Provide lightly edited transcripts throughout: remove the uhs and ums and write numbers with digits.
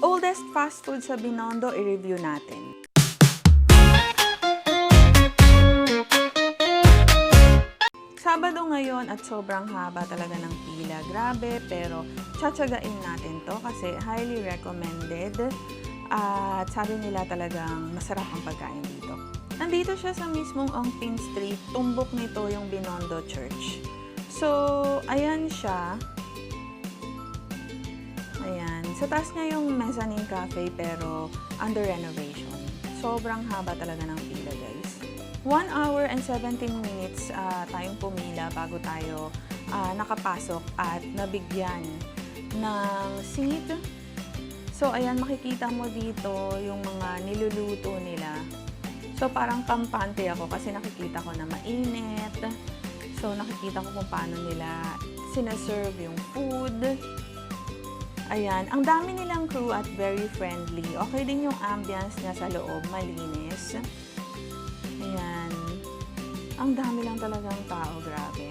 Oldest fast food sa Binondo, i-review natin. Sabado ngayon at sobrang haba talaga ng pila. Grabe, pero tsatsagain natin to kasi highly recommended. At sabi nila talagang masarap ang pagkain dito. Nandito siya sa mismong Ongpin Street. Tumbok nito yung Binondo Church. So, ayan siya. Ayan. Sa taas niya yung mezzanine cafe pero under renovation. Sobrang haba talaga ng pila, guys. 1 hour and 17 minutes tayong pumila bago tayo nakapasok at nabigyan ng seat. So, ayan, makikita mo dito yung mga niluluto nila. So, parang kampante ako kasi nakikita ko na mainit. So, nakikita ko kung paano nila sinaserve yung food. Ayan, ang dami nilang crew at very friendly. Okay din yung ambience niya sa loob, malinis. Ayan, ang dami lang talagang tao, grabe.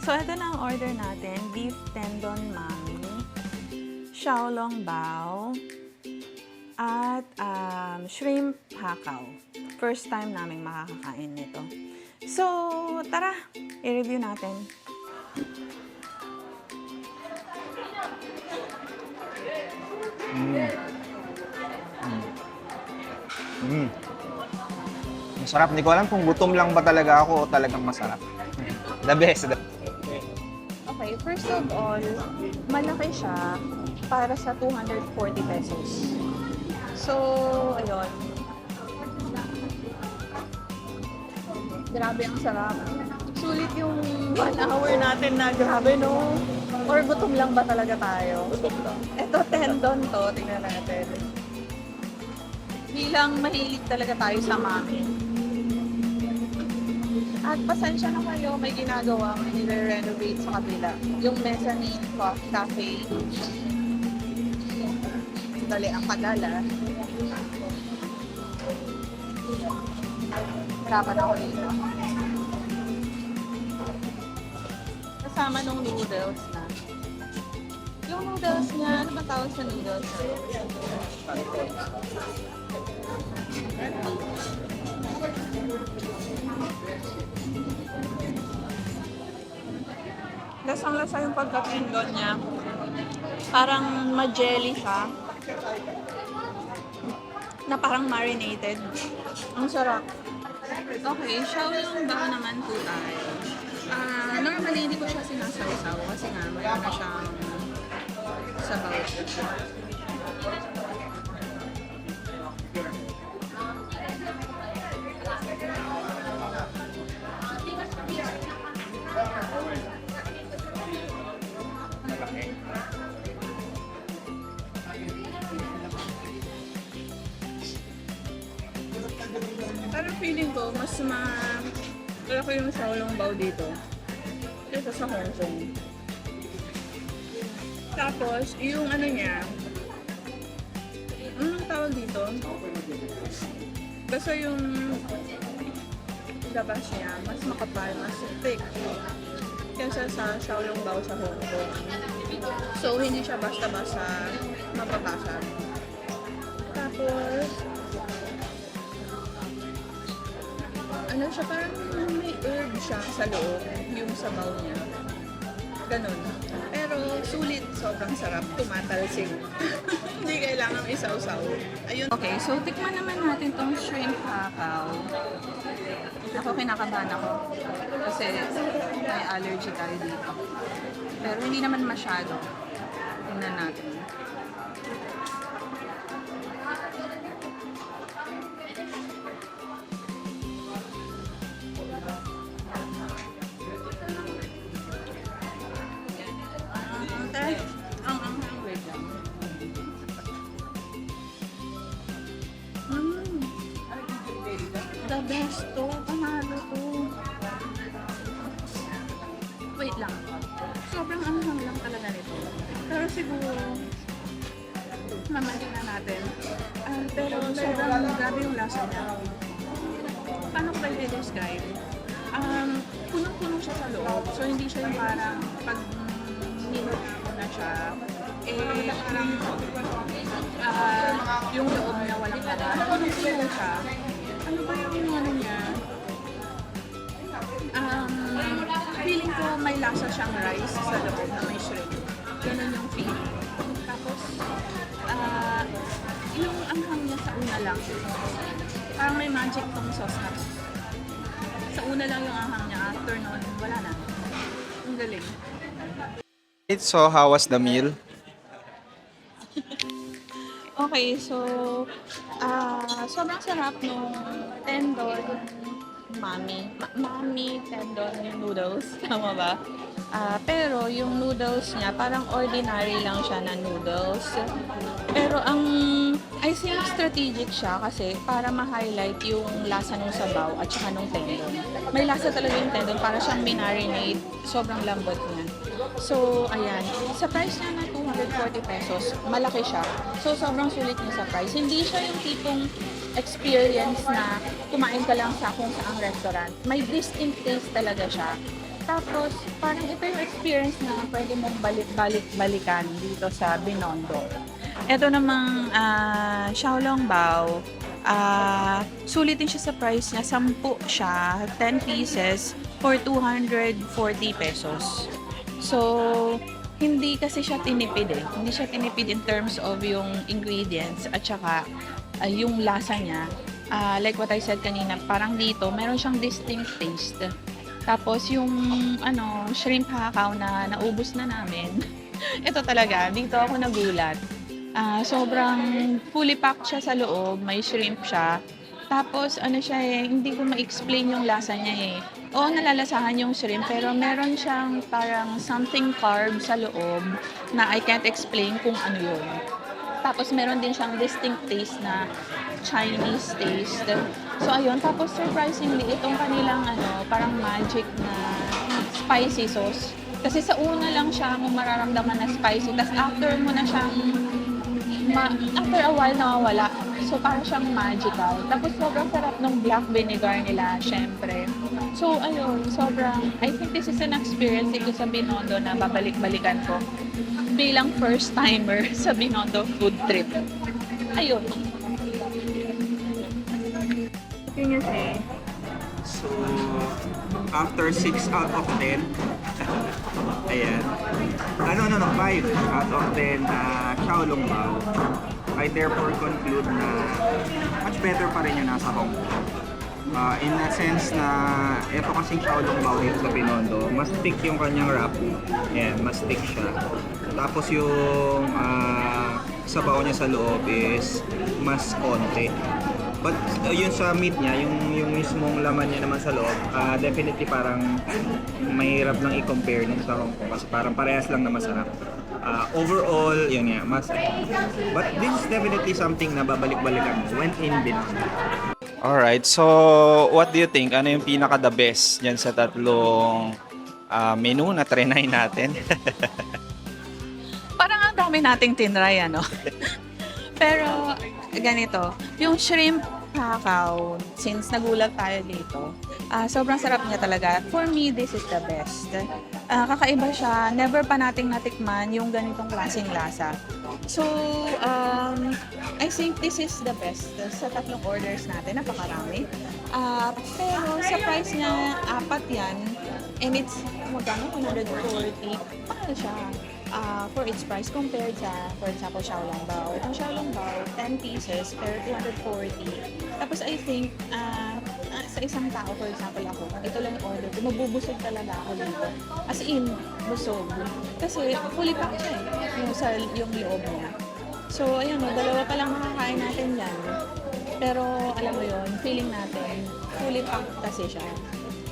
So ito na ang order natin, beef tendon mami, xiaolong bao, at shrimp hakaw. First time namin makakakain nito. So, tara, i-review natin. Masarap. Hindi ko alam kung gutom lang ba talaga ako o talagang masarap. The best. Okay, first of all, malaki siya para sa 240 pesos. So, ayun. Grabe ang sarap. Sulit yung 1 hour natin na grabe, no? Or gutom lang ba talaga tayo? Gutom lang. Ito, tendon to. Tingnan natin. Bilang mahilig talaga tayo sa mami. At pasensya na kayo, may ginagawa, may nire-renovate sa kabila. Yung mezzanine cafe. Dali ang kadala. Hirapan ako dito. Kasama nung noodles na. Yung noodles niya, ano ba tawag sa noodles? Lasang-lasa yung pagka-tendon niya. Parang ma-jelly siya. Na parang marinated. Ang sarap. Okay, xiaolong bao naman po tayo. Normally, hindi ko siya sinasawsaw kasi nga mayroon na siyang sabaw. Parang feeling ko, mas malaki yung xiaolong bao dito kaysa sa Hong Kong. Tapos, yung ano niya, anong tawag dito? Basta yung labas niya, mas makapal, mas thick kaysa sa xiaolong bao sa Hong Kong. So, hindi siya basta-basta mapapasa. Tapos, ano siya, parang may herb siya sa loob, yung sabaw niya. Ganon. Pero sulit, sobrang sarap, tumatalsik. Hindi kailangan isawsaw. Ayun. Okay, so tikman naman natin tong shrimp hakaw. Ako, kinakabahan ako. Kasi may allergy tayo dito. Pero hindi naman masyado. Tingnan natin. Wait lang. The best to. Panalo to. Wait lang. Sobrang anghang lang talaga nito. Pero siguro, mamagin na natin. Pero sobrang grabe yung lasa niya. Paano ko kayo i-describe? Punong-puno siya sa loob. So, hindi siya yung parang pag minot mo na siya, eh, parang yung loob niya walang laman. Punong-puno siya. Ano ba yung ano niya? Feeling ko may lasa siyang rice sa loob na may shrimp. Ganun yung feeling. Tapos, yung anghang niya sa una lang. Parang may magic tong sauce na. Sa una lang yung anghang niya. After nun, wala na. Ang galing. So, how was the meal? Okay, so sobrang sarap nung tendon mami tendon noodles, tama ba? Pero yung noodles niya, parang ordinary lang siya na noodles. Pero I think strategic siya kasi para ma-highlight yung lasa ng sabaw at saka ng tendon. May lasa talaga yung tendon, para siyang marinate, sobrang lambot niya. So, ayan. Sa price niya na 240 pesos, malaki siya. So, sobrang sulit niya sa price. Hindi siya yung tipong experience na kumain ka lang sa kung saang restaurant. May distinct taste talaga siya. Tapos, parang ito yung experience na pwede mong balikan dito sa Binondo. Ito namang Xiaolongbao. Sulit din siya sa price niya. 10 siya, 10 pieces for 240 pesos. So, hindi kasi siya tinipid eh. Hindi siya tinipid in terms of yung ingredients at saka yung lasa niya. Like what I said kanina, parang dito, meron siyang distinct taste. Tapos yung shrimp hakaw na naubos na namin, ito talaga, dito ako nagulat. Sobrang fully packed siya sa loob, may shrimp siya. Tapos siya hindi ko ma-explain yung lasa niya eh. Oo, nalalasahan yung shrimp, pero meron siyang parang something carb sa loob na I can't explain kung ano yun. Tapos meron din siyang distinct taste na Chinese taste. So ayun, tapos surprisingly, itong kanilang parang magic na spicy sauce. Kasi sa una lang siya mo mararamdaman na spicy, tapos after mo na siyang after a while nawawala. So parang siyang magical. Tapos sobrang sarap ng black vinegar nila, syempre. So ayun, I think this is an experience dito sa Binondo na babalik-balikan ko bilang first timer sa Binondo food trip. Ayun. Yun yung say. So, after 6 out of 10, ayan. 5 out of 10 Xiaolongbao. I therefore conclude na much better pa rin yung nasa Hong Kong. In a sense na ito kasing Xiaolongbao dito sa Binondo, mas thick yung kanyang wrap. Ayan, mas thick siya. Tapos yung sabaw niya sa loob is mas konti. But yun sa meat niya, yung mismong laman niya naman sa loob, definitely parang mahirap lang i-compare nung sa Hong Kong kasi parang parehas lang na masarap. Overall, yun nga, but this is definitely something na babalik-balikan when in Binondo. Alright, so what do you think? Ano yung pinaka-the best dyan sa tatlong menu na trinay natin? Parang ang dami nating tinry, Pero, ganito, yung shrimp hakaw, since nagulat tayo dito, sobrang sarap niya talaga. For me, this is the best. Kakaiba siya, never pa nating natikman yung ganitong klaseng lasa. So, I think this is the best sa tatlong orders natin, napakarami. Pero sa price niya, 4 yan, and it's, magkano, 140, mahal siya. For its price compared sa, for example, Xiaolongbao. Itong Xiaolongbao, 10 pieces, pero 240. Tapos I think, sa isang tao, for example ako, ito lang yung order ko, mabubusog talaga ako dito. As in, busog. Kasi fully packed siya yung loob niya. So, ayun, dalawa pa lang makakain natin yan. Pero, alam mo yun, feeling natin, fully packed kasi siya.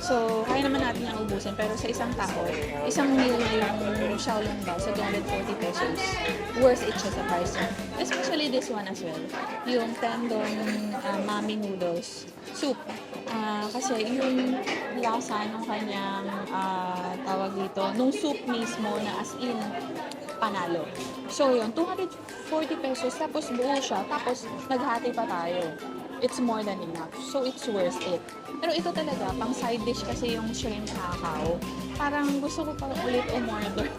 So, kaya naman natin yung ubusin. Pero sa isang tao, isang meal na yung Xiaolongbao sa 240 pesos, worth it siya sa price niya. Especially this one as well. Yung tendon mami noodles soup. Kasi yung lasa ng kanyang tawag dito, nung soup mismo na as in panalo. So, yun, 240 pesos, tapos buo siya, tapos naghati pa tayo. It's more than enough. So, it's worth it. Pero ito talaga, pang side dish kasi yung shrimp hakaw. Parang gusto ko pa ulit umorder.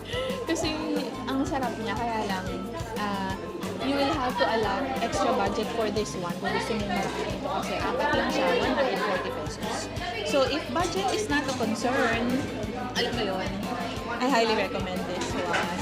Kasi ang ang sarap niya, kaya lang, you will have to allot extra budget for this one kung gusto mong marami ito kasi apat lang siya, 140 pesos. So, if budget is not a concern, alam mo yun, I highly recommend this one.